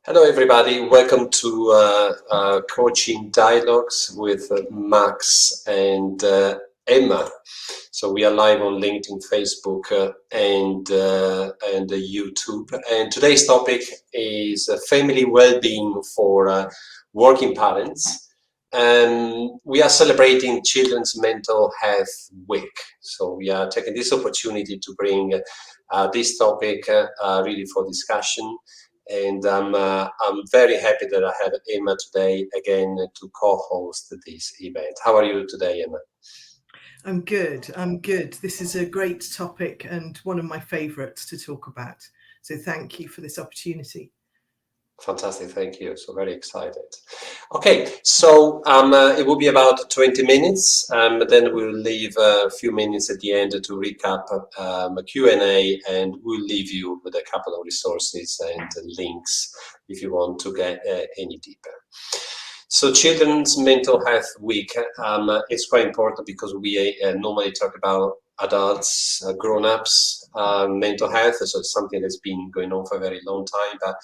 Hello, everybody. Welcome to Coaching Dialogues with Max and Emma. So we are live on LinkedIn, Facebook, and YouTube. And today's topic is family well-being for working parents. And we are celebrating Children's Mental Health Week. So we are taking this opportunity to bring this topic really for discussion. And I'm very happy that I have Emma today again to co-host this event. How are you today, Emma? I'm good. This is a great topic and one of my favourites to talk about. So thank you for this opportunity. Fantastic, thank you. So very excited. Okay, so it will be about 20 minutes, but then we'll leave a few minutes at the end to recap a Q&A, and we'll leave you with a couple of resources and links if you want to get any deeper. So Children's Mental Health Week is quite important because we normally talk about adults, grown-ups, mental health. So it's something that's been going on for a very long time, but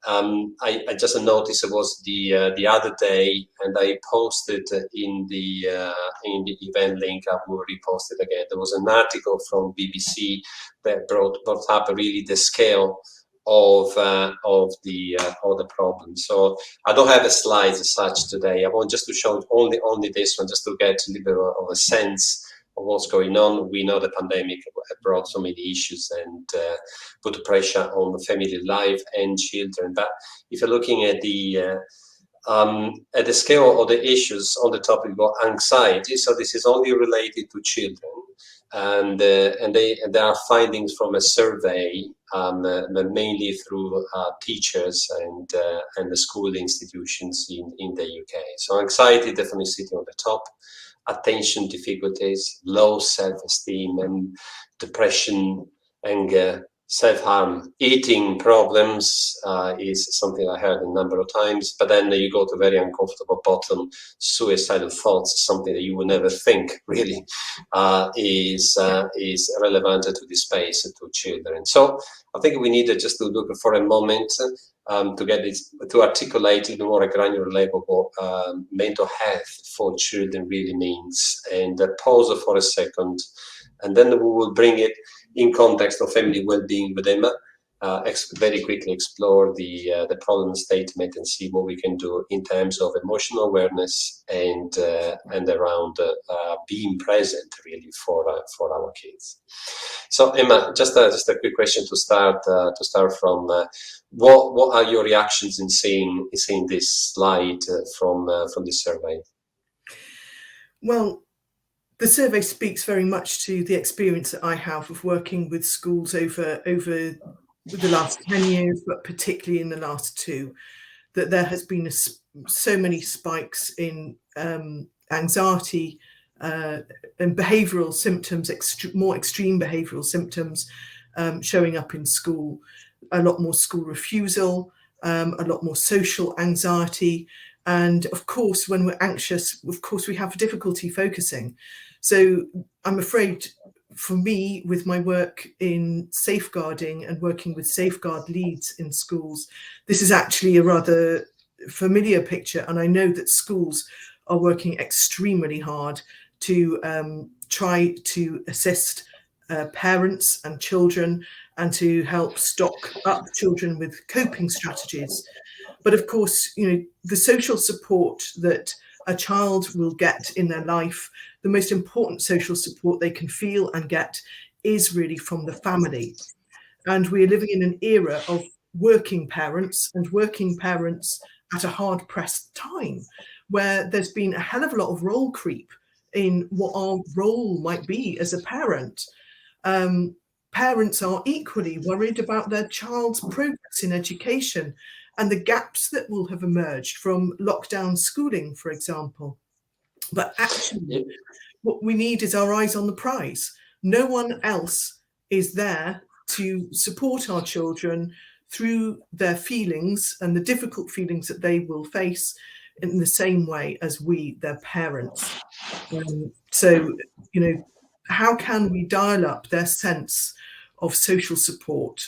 I just noticed it was the other day, and I posted in the event link. I will repost it again. There was an article from BBC that brought up really the scale of the problem. So I don't have the slides as such today. I want just to show only this one, just to get a little bit of a sense of what's going on. We know the pandemic brought so many issues and put pressure on the family life and children. But if you're looking at the scale of the issues on the topic of anxiety, so this is only related to children, and there are findings from a survey, mainly through teachers and the school institutions in the UK. So anxiety definitely sitting on the top. Attention difficulties, low self-esteem, and depression, anger, self-harm. Eating problems is something I heard a number of times, but then you go to very uncomfortable bottom. Suicidal thoughts, something that you would never think really is relevant to this space to children. So I think we need just to look for a moment to get this, to articulate in a more granular level what mental health for children really means, and pause for a second, and then we will bring it in context of family well-being with Emma. Very quickly explore the problem statement and see what we can do in terms of emotional awareness and around being present really for our kids. So Emma, just a quick question to start from. What are your reactions in seeing this slide from this survey? Well, the survey speaks very much to the experience that I have of working with schools over the last 10 years, but particularly in the last 2, that there has been so many spikes in anxiety and behavioural symptoms, more extreme behavioural symptoms showing up in school. A lot more school refusal, a lot more social anxiety. And of course, when we're anxious, of course, we have difficulty focusing. So I'm afraid for me, with my work in safeguarding and working with safeguard leads in schools, this is actually a rather familiar picture. And I know that schools are working extremely hard to try to assist parents and children and to help stock up children with coping strategies. But of course, the social support that a child will get in their life, the most important social support they can feel and get is really from the family. And we're living in an era of working parents at a hard-pressed time, where there's been a hell of a lot of role creep in what our role might be as a parent. Parents are equally worried about their child's progress in education and the gaps that will have emerged from lockdown schooling, for example. But actually, what we need is our eyes on the prize. No one else is there to support our children through their feelings and the difficult feelings that they will face in the same way as we, their parents. So, how can we dial up their sense of social support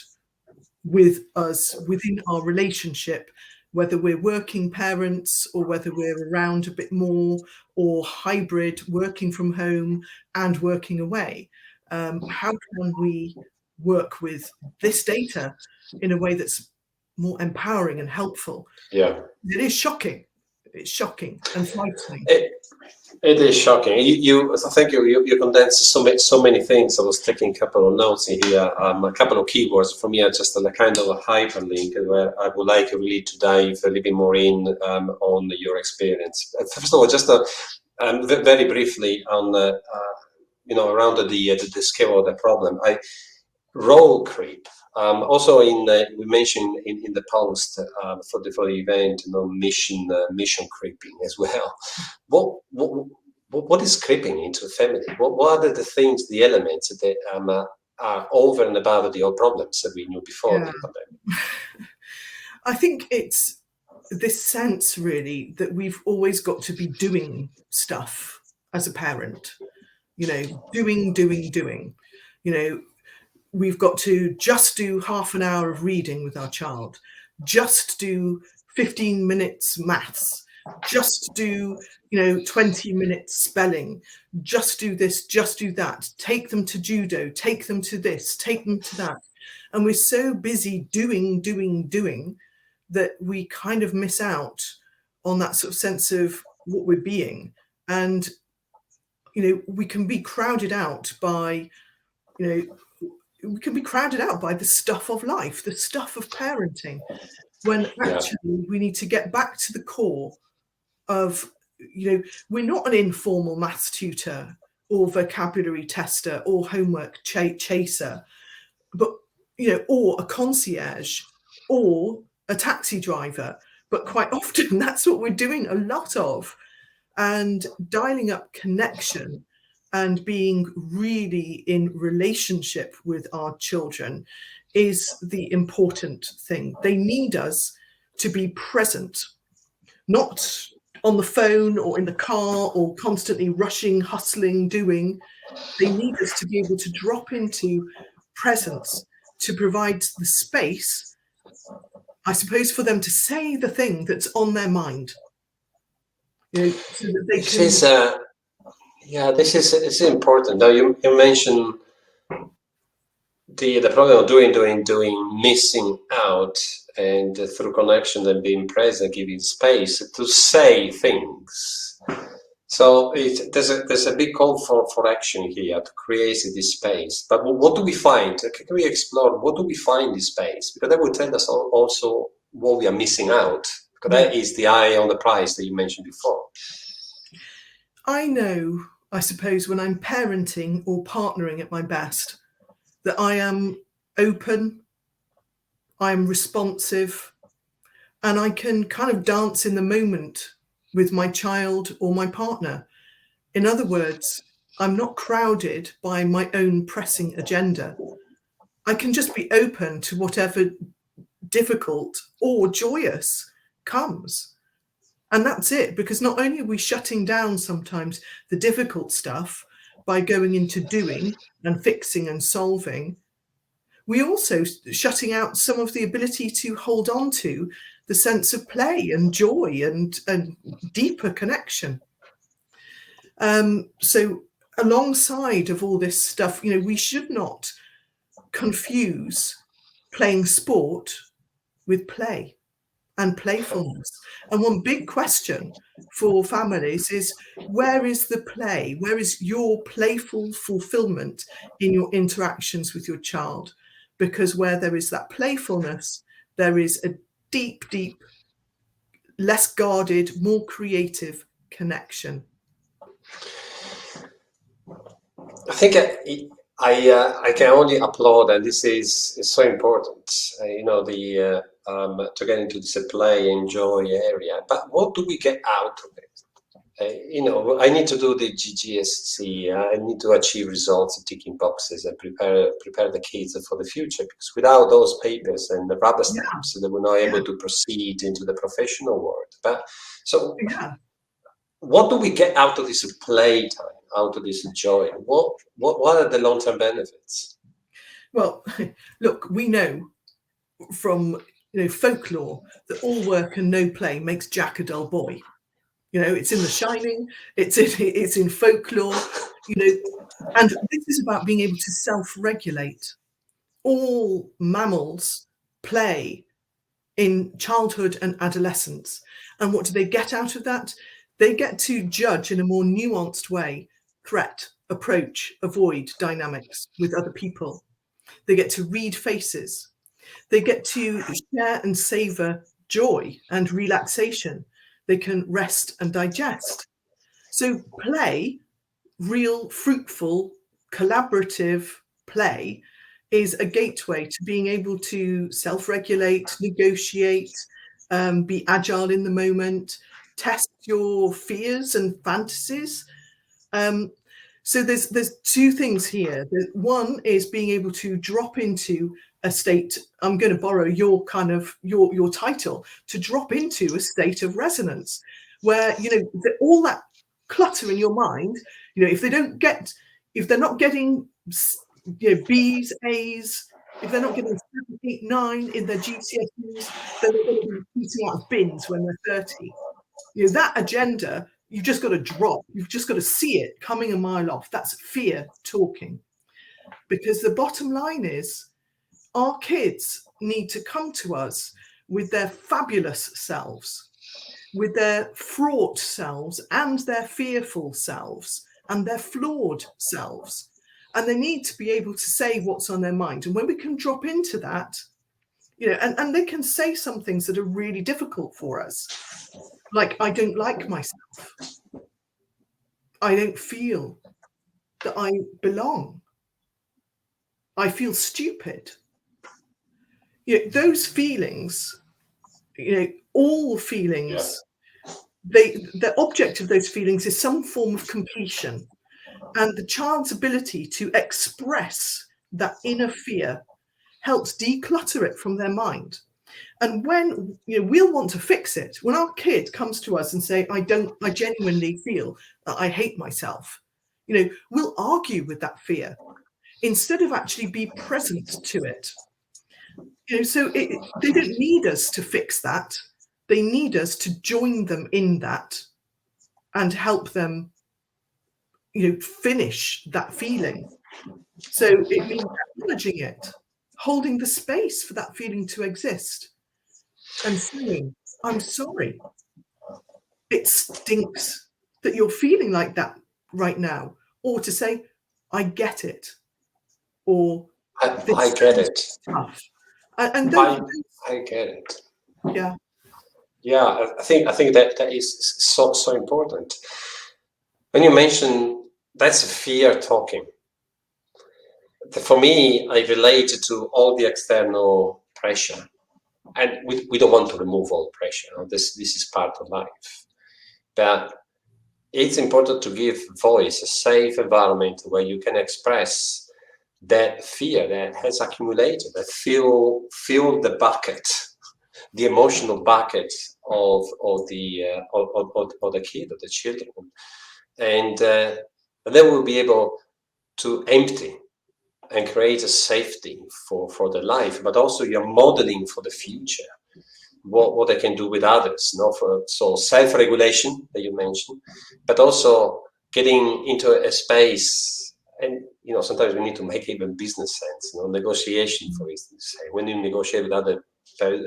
with us within our relationship, whether we're working parents or whether we're around a bit more, or hybrid, working from home and working away. How can we work with this data in a way that's more empowering and helpful? Yeah. It is shocking. It's shocking and frightening. It is shocking. So thank you. You condensed so many things. I was taking a couple of notes in here. A couple of keywords for me are just a kind of a hyperlink where I would like really to dive a little bit more in on your experience. First of all, just very briefly on around the scale of the problem. Role creep. Also, we mentioned in the post for the event, mission creeping as well. What is creeping into a family? What are the things, the elements that are over and above the old problems that we knew before the pandemic? I think it's this sense really that we've always got to be doing stuff as a parent, doing. We've got to just do half an hour of reading with our child, just do 15 minutes maths, just do 20 minutes spelling, just do this, just do that, take them to judo, take them to this, take them to that. And we're so busy doing that we kind of miss out on that sort of sense of what we're being. And we can be crowded out by the stuff of life, the stuff of parenting, when actually we need to get back to the core of, we're not an informal maths tutor or vocabulary tester or homework chaser, but, or a concierge or a taxi driver. But quite often that's what we're doing a lot of. And dialing up connection and being really in relationship with our children is the important thing. They need us to be present, not on the phone or in the car or constantly rushing, hustling, doing. They need us to be able to drop into presence, to provide the space, I suppose, for them to say the thing that's on their mind. So that they this is important. Now you mentioned the problem of doing, missing out, and through connection and being present, giving space to say things. So there's a big call for action here to create this space. But what do we find? Can we explore what do we find in this space? Because that will tell us also what we are missing out. Because that is the eye on the prize that you mentioned before. I know, I suppose, when I'm parenting or partnering at my best, that I am open, I'm responsive, and I can kind of dance in the moment with my child or my partner. In other words, I'm not crowded by my own pressing agenda. I can just be open to whatever difficult or joyous comes. And that's it, because not only are we shutting down sometimes the difficult stuff by going into doing and fixing and solving, we also shutting out some of the ability to hold on to the sense of play and joy and deeper connection. So alongside of all this stuff, we should not confuse playing sport with play and playfulness. And one big question for families is, where is the play? Where is your playful fulfillment in your interactions with your child? Because where there is that playfulness, there is a deep, less guarded, more creative connection. I think I can only applaud, and this is so important. To get into this play and joy area. But what do we get out of it? I need to do the GGSC. I need to achieve results, ticking boxes, and prepare the kids for the future. Because without those papers and the rubber stamps, they were not able to proceed into the professional world. But so, what do we get out of this playtime? Out of this joy? What are the long-term benefits? Well, look, we know from folklore that all work and no play makes Jack a dull boy. It's in The Shining, it's in folklore, and this is about being able to self-regulate. All mammals play in childhood and adolescence. And what do they get out of that? They get to judge in a more nuanced way threat, approach, avoid dynamics with other people. They get to read faces. They get to share and savor joy and relaxation. They can rest and digest. So play, real, fruitful, collaborative play, is a gateway to being able to self-regulate, negotiate, be agile in the moment, test your fears and fantasies. So there's two things here. One is being able to drop into a state. I'm going to borrow your your title, to drop into a state of resonance, where all that clutter in your mind. If they're not getting B's, A's, if they're not getting 7, 8, 9 in their GCSEs, then they're going to be eating out of bins when they're 30. That agenda, you've just got to drop. You've just got to see it coming a mile off. That's fear talking. Because the bottom line is, our kids need to come to us with their fabulous selves, with their fraught selves and their fearful selves and their flawed selves. And they need to be able to say what's on their mind. And when we can drop into that, and they can say some things that are really difficult for us. Like, I don't like myself. I don't feel that I belong. I feel stupid. Those feelings, all feelings, the object of those feelings is some form of completion. And the child's ability to express that inner fear helps declutter it from their mind. And when we'll want to fix it, when our kid comes to us and say, I genuinely feel that I hate myself, we'll argue with that fear instead of actually be present to it. So they don't need us to fix that. They need us to join them in that and help them finish that feeling. So it means acknowledging it, holding the space for that feeling to exist, and saying, I'm sorry. It stinks that you're feeling like that right now. Or to say, I get it. Or I get it. Tough. And I get it. Yeah. Yeah, I think that is so important. When you mention that's fear talking, for me, I relate to all the external pressure, and we don't want to remove all pressure. This is part of life, but it's important to give voice, a safe environment where you can express that fear that has accumulated, that fill the bucket, the emotional bucket of the kid, of the children, and then we'll be able to empty and create a safety for the life, but also you're modeling for the future what they can do with others. So self-regulation that you mentioned, but also getting into a space. And sometimes we need to make even business sense. Negotiation, for instance, when you negotiate with other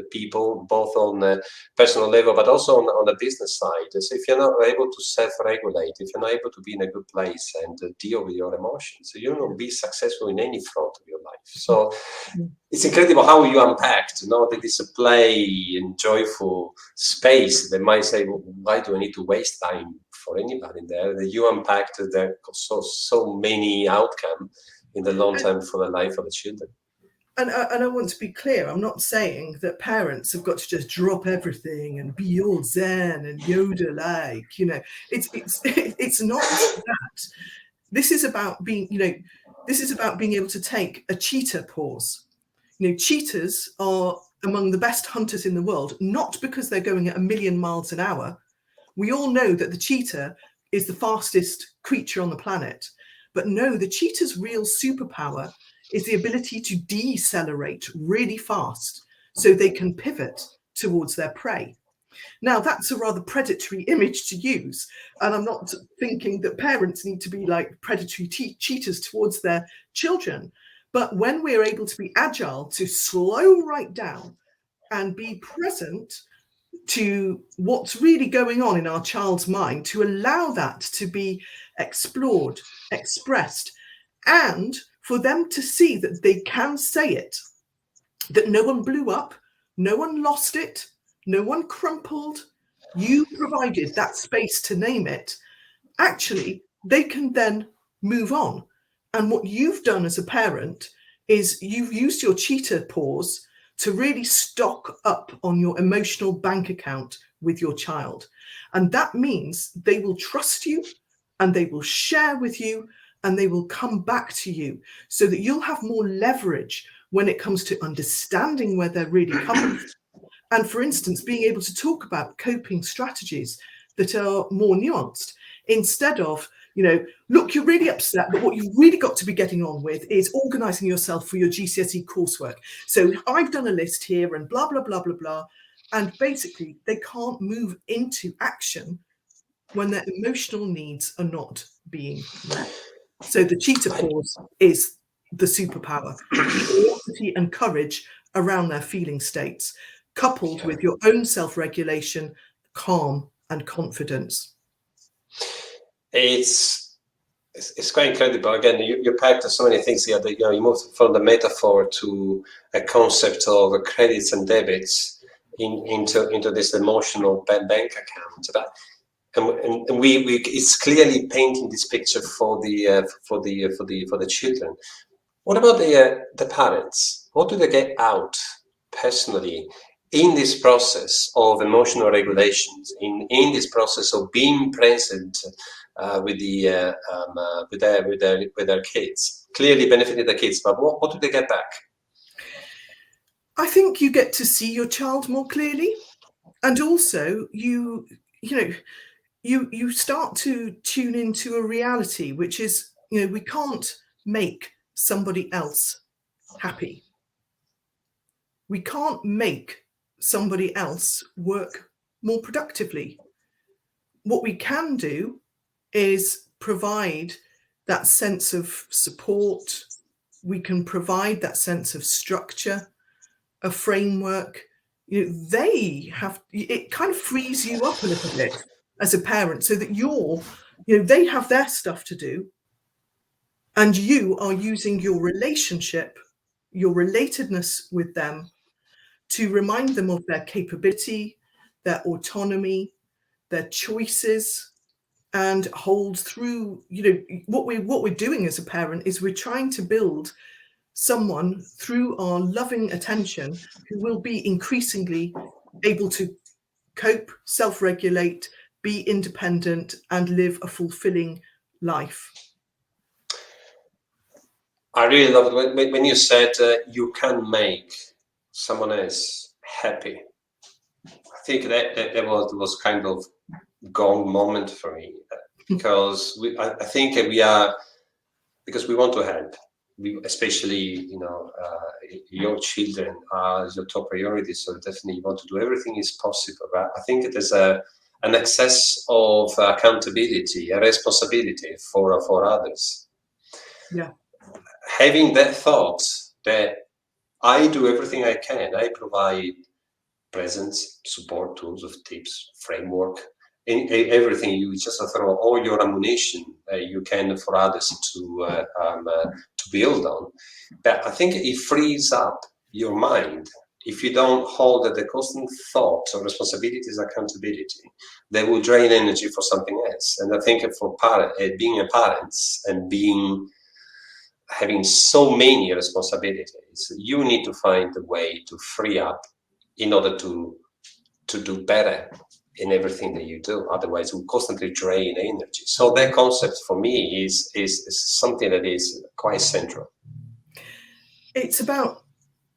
people, both on a personal level, but also on the business side. So if you're not able to self-regulate, if you're not able to be in a good place and deal with your emotions, you will not be successful in any front of your life. So it's incredible how you unpacked, that it's a play and joyful space. They might say, well, why do I need to waste time for anybody there? That you unpacked there so many outcomes in the long term for the life of the children. And I want to be clear, I'm not saying that parents have got to just drop everything and be all zen and Yoda-like, it's not that. This is about being able to take a cheetah pause. Cheetahs are among the best hunters in the world, not because they're going at 1,000,000 miles an hour. We all know that the cheetah is the fastest creature on the planet. But no, the cheetah's real superpower is the ability to decelerate really fast so they can pivot towards their prey. Now, that's a rather predatory image to use, and I'm not thinking that parents need to be like predatory cheaters towards their children. But when we're able to be agile, to slow right down and be present to what's really going on in our child's mind, to allow that to be explored, expressed, and for them to see that they can say it, that no one blew up, no one lost it, no one crumpled. You provided that space to name it. Actually, they can then move on. And what you've done as a parent is you've used your cheetah pause to really stock up on your emotional bank account with your child. And that means they will trust you and they will share with you and they will come back to you, so that you'll have more leverage when it comes to understanding where they're really coming from. And for instance, being able to talk about coping strategies that are more nuanced, instead of, look, you're really upset, but what you've really got to be getting on with is organising yourself for your GCSE coursework. So I've done a list here and blah, blah, blah, blah, blah. And basically, they can't move into action when their emotional needs are not being met. So the cheetah pause is the superpower, curiosity and courage around their feeling states, coupled with your own self-regulation, calm and confidence. It's quite incredible. Again, you packed so many things here that you moved from the metaphor to a concept of credits and debits into this emotional bank account. And we it's clearly painting this picture for the children. What about the parents? What do they get out personally in this process of emotional regulations, in this process of being present with their kids? Clearly benefiting the kids, but what do they get back? I think you get to see your child more clearly, and also you start to tune into a reality, which is, we can't make somebody else happy. We can't make somebody else work more productively. What we can do is provide that sense of support. We can provide that sense of structure, a framework. They have, it kind of frees you up a little bit as a parent, so that they have their stuff to do, and you are using your relationship, your relatedness with them, to remind them of their capability, their autonomy, their choices, and hold through. What we're doing as a parent is we're trying to build someone through our loving attention who will be increasingly able to cope, self-regulate, be independent, and live a fulfilling life. I really loved when you said you can make someone else happy. I think that was kind of gone moment for me, because I think we are, because we want to help. Especially your children are your top priority, so definitely you want to do everything is possible. But I think there's an excess of accountability, a responsibility for others. Yeah. Having that thought that I do everything I can, I provide presence, support, tools, of tips, framework, everything. You just throw all your ammunition you can for others to build on. But I think it frees up your mind. If you don't hold the constant thought of responsibilities, accountability, they will drain energy for something else. And I think for being a parent and having so many responsibilities, you need to find a way to free up in order to do better in everything that you do. Otherwise, it will constantly drain energy. So that concept for me is something that is quite central. It's about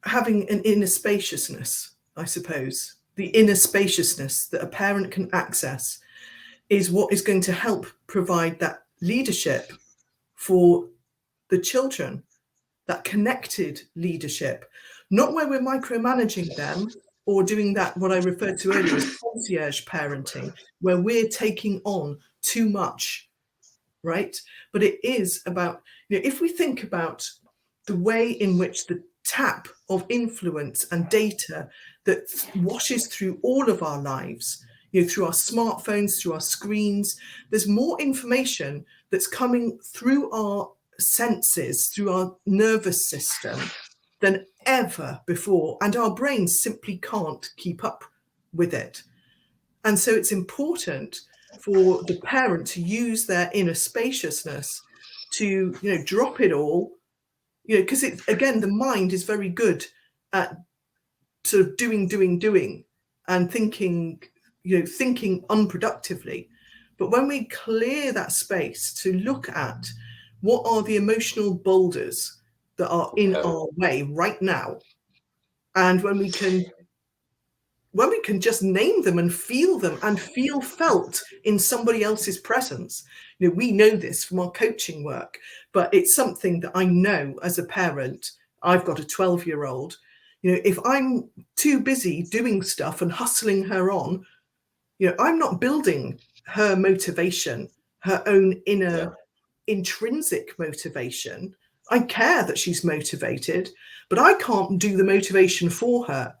having an inner spaciousness, I suppose. The inner spaciousness that a parent can access is what is going to help provide that leadership for the children, that connected leadership, not where we're micromanaging them or doing that, what I referred to earlier as concierge parenting, where we're taking on too much, right? But it is about, if we think about the way in which the tap of influence and data that washes through all of our lives, through our smartphones, through our screens, there's more information that's coming through our senses, through our nervous system than ever before. And our brains simply can't keep up with it. And so it's important for the parent to use their inner spaciousness to, drop it all, because again, the mind is very good at sort of doing and thinking unproductively. But when we clear that space to look at what are the emotional boulders that are in our way right now, and when we can just name them and feel felt in somebody else's presence. We know this from our coaching work, but it's something that I know as a parent. I've got a 12-year-old. If I'm too busy doing stuff and hustling her on, I'm not building her motivation, her own inner intrinsic motivation. I care that she's motivated, but I can't do the motivation for her.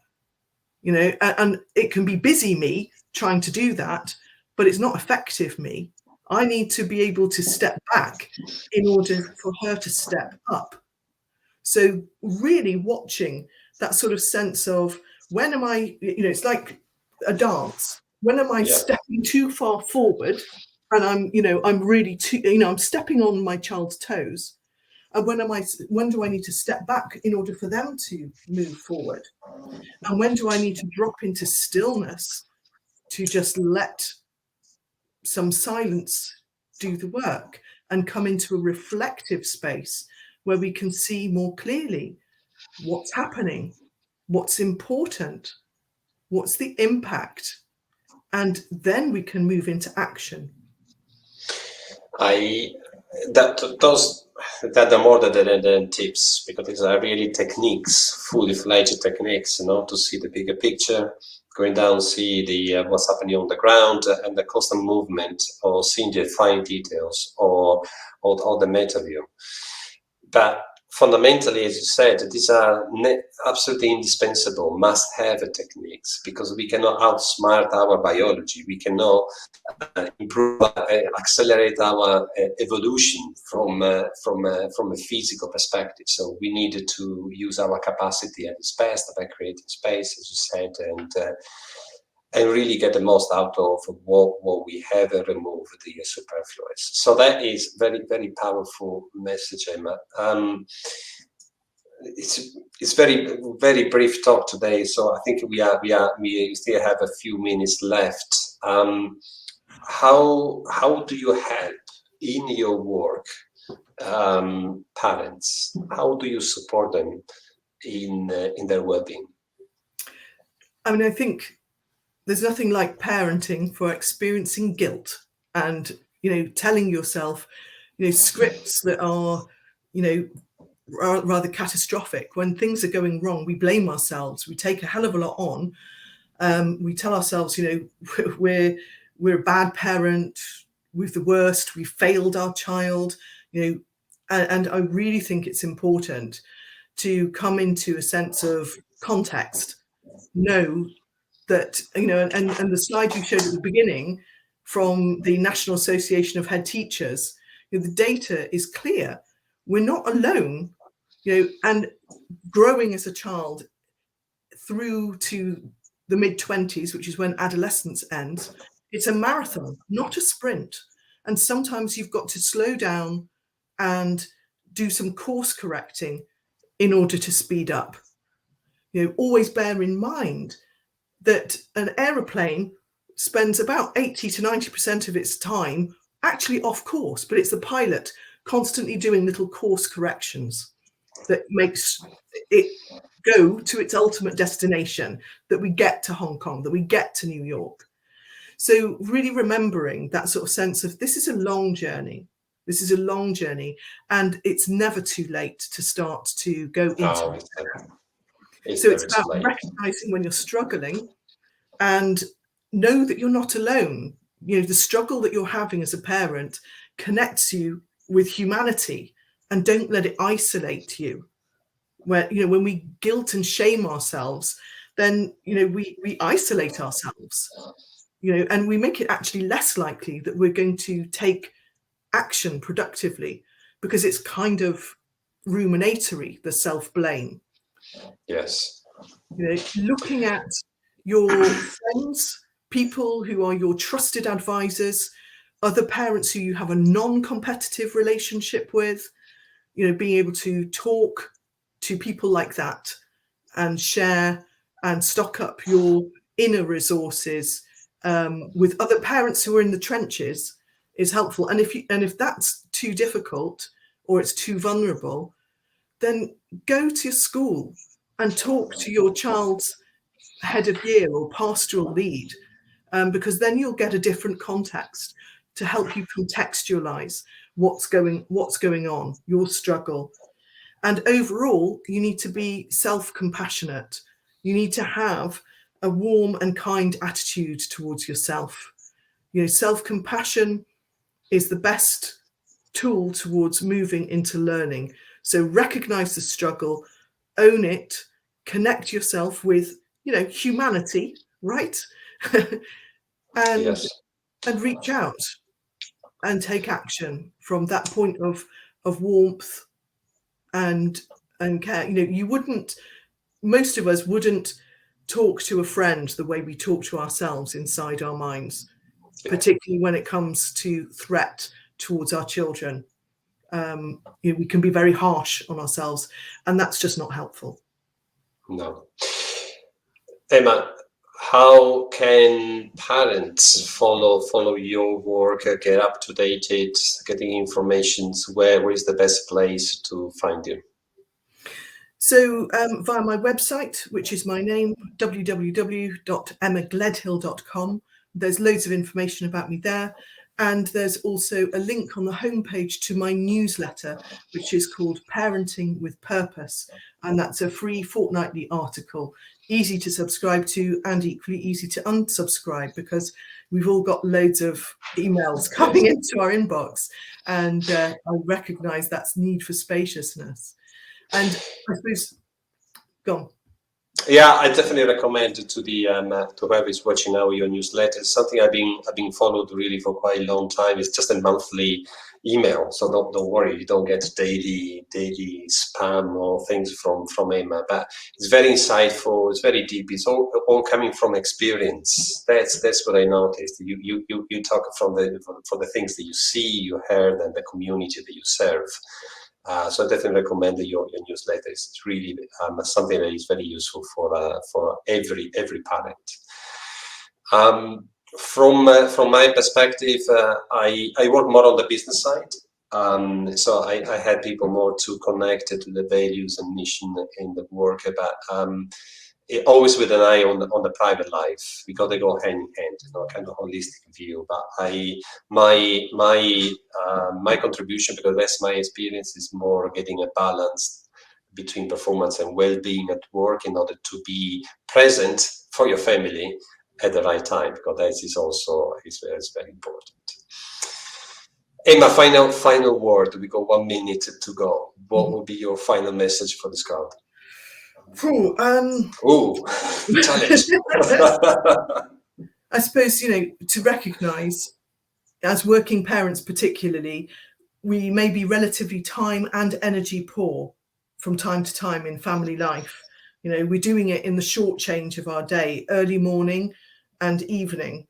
And it can be busy me trying to do that, but it's not effective me. I need to be able to step back in order for her to step up. So really watching that sort of sense of, when am I, it's like a dance. When am I stepping too far forward and I'm really I'm stepping on my child's toes? And when do I need to step back in order for them to move forward? And when do I need to drop into stillness to just let some silence do the work and come into a reflective space where we can see more clearly what's happening, what's important, what's the impact, and then we can move into action. That are more than tips, because these are really techniques, fully fledged techniques, to see the bigger picture, going down, see the what's happening on the ground, and the constant movement, or seeing the fine details, or the meta view. But fundamentally, as you said, these are absolutely indispensable, must-have techniques, because we cannot outsmart our biology. We cannot improve, accelerate our evolution from a physical perspective. So we needed to use our capacity at its best by creating space, as you said, and really get the most out of what we have and remove the superfluous. So that is very, very powerful message, Emma. It's very, very brief talk today, so I think we still have a few minutes left. How do you help in your work parents? How do you support them in their well-being? I think there's nothing like parenting for experiencing guilt and, telling yourself, scripts that are, rather catastrophic. When things are going wrong, we blame ourselves. We take a hell of a lot on. We tell ourselves, we're a bad parent, we're the worst, we failed our child, and I really think it's important to come into a sense of context, know that, and the slide you showed at the beginning from the National Association of Head Teachers, the data is clear. We're not alone, and growing as a child through to the mid-20s, which is when adolescence ends, it's a marathon, not a sprint. And sometimes you've got to slow down and do some course correcting in order to speed up. Always bear in mind that an aeroplane spends about 80 to 90% of its time actually off course, but it's the pilot constantly doing little course corrections that makes it go to its ultimate destination, that we get to Hong Kong, that we get to New York. So really remembering that sort of sense of, this is a long journey. This is a long journey, and it's never too late to start to go into it. So it's about recognizing when you're struggling and know that you're not alone. You know, the struggle that you're having as a parent connects you with humanity, and don't let it isolate you. Where, you know, when we guilt and shame ourselves, then, you know, we isolate ourselves, you know, and we make it actually less likely that we're going to take action productively, because it's kind of ruminatory, the self-blame. Yes. You know, looking at your friends, people who are your trusted advisors, other parents who you have a non-competitive relationship with, you know, being able to talk to people like that and share and stock up your inner resources with other parents who are in the trenches is helpful. And if that's too difficult or it's too vulnerable, then go to your school and talk to your child's head of year or pastoral lead, because then you'll get a different context to help you contextualize what's going on, your struggle. And overall, you need to be self-compassionate. You need to have a warm and kind attitude towards yourself. You know, self-compassion is the best tool towards moving into learning. So recognize the struggle, own it, connect yourself with, you know, humanity, right? and Yes. and reach out and take action from that point of warmth and care. You know, most of us wouldn't talk to a friend the way we talk to ourselves inside our minds, particularly when it comes to threat towards our children. You know, we can be very harsh on ourselves, and that's just not helpful. No. Emma, how can parents follow your work, get up to date, getting information? Where is the best place to find you? So via my website, which is my name, www.emmagledhill.com, there's loads of information about me there. And there's also a link on the homepage to my newsletter, which is called Parenting with Purpose. And that's a free fortnightly article, easy to subscribe to and equally easy to unsubscribe, because we've all got loads of emails coming into our inbox. And I recognise that's need for spaciousness. And I suppose, go on. Yeah, I definitely recommend to the to whoever is watching now your newsletter. It's something I've been followed really for quite a long time. It's just a monthly email, so don't worry, you don't get daily spam or things from Emma. But it's very insightful. It's very deep. It's all coming from experience. That's what I noticed. You talk from the things that you see, you heard, and the community that you serve. So I definitely recommend your newsletter. It's really something that is very useful for every parent. From my perspective, I work more on the business side. So I had people more to connect to the values and mission in the work, but always with an eye on the private life, because they go hand in hand, you know, kind of holistic view. But my contribution, because that's my experience, is more getting a balance between performance and well-being at work in order to be present for your family at the right time, because that is also is very important. Emma, final word. We got 1 minute to go. What will be your final message for this crowd? Challenge. I suppose, you know, to recognise, as working parents particularly, we may be relatively time and energy poor from time to time in family life. You know, we're doing it in the short change of our day, early morning and evening.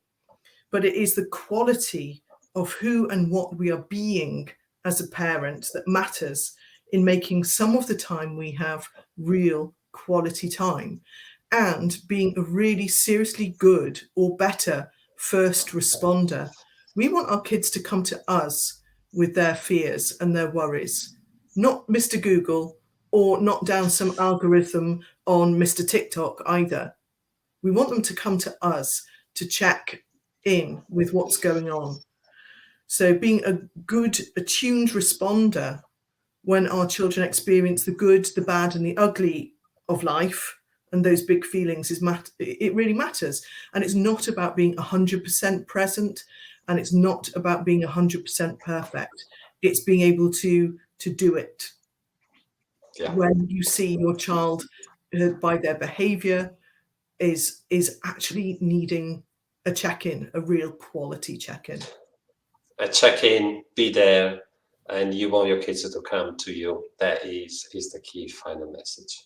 But it is the quality of who and what we are being as a parent that matters in making some of the time we have real quality time, and being a really seriously good or better first responder. We want our kids to come to us with their fears and their worries, not Mr. Google or not down some algorithm on Mr. TikTok either. We want them to come to us to check in with what's going on. So being a good, attuned responder when our children experience the good, the bad, and the ugly of life, and those big feelings it really matters. And it's not about being 100% present, and it's not about being 100% perfect. It's being able to do it. Yeah. When you see your child by their behavior is actually needing a check-in, a real quality check-in. A check-in, be there, and you want your kids to come to you. That is the key final message.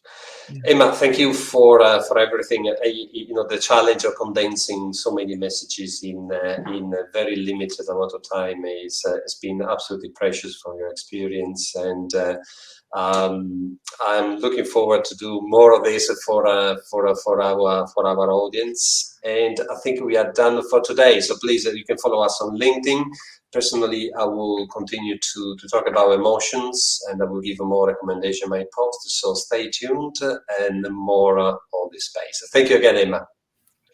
Yeah. Emma, thank you for everything. The challenge of condensing so many messages in a very limited amount of time has been absolutely precious from your experience, and I'm looking forward to do more of this for our audience. And I think we are done for today. So please, you can follow us on LinkedIn. Personally, I will continue to talk about emotions, and I will give more recommendation in my post. So stay tuned and more on this space. Thank you again, Emma.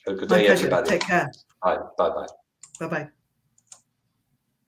Have a good day, everybody. Take care. Bye. Bye-bye. Bye-bye.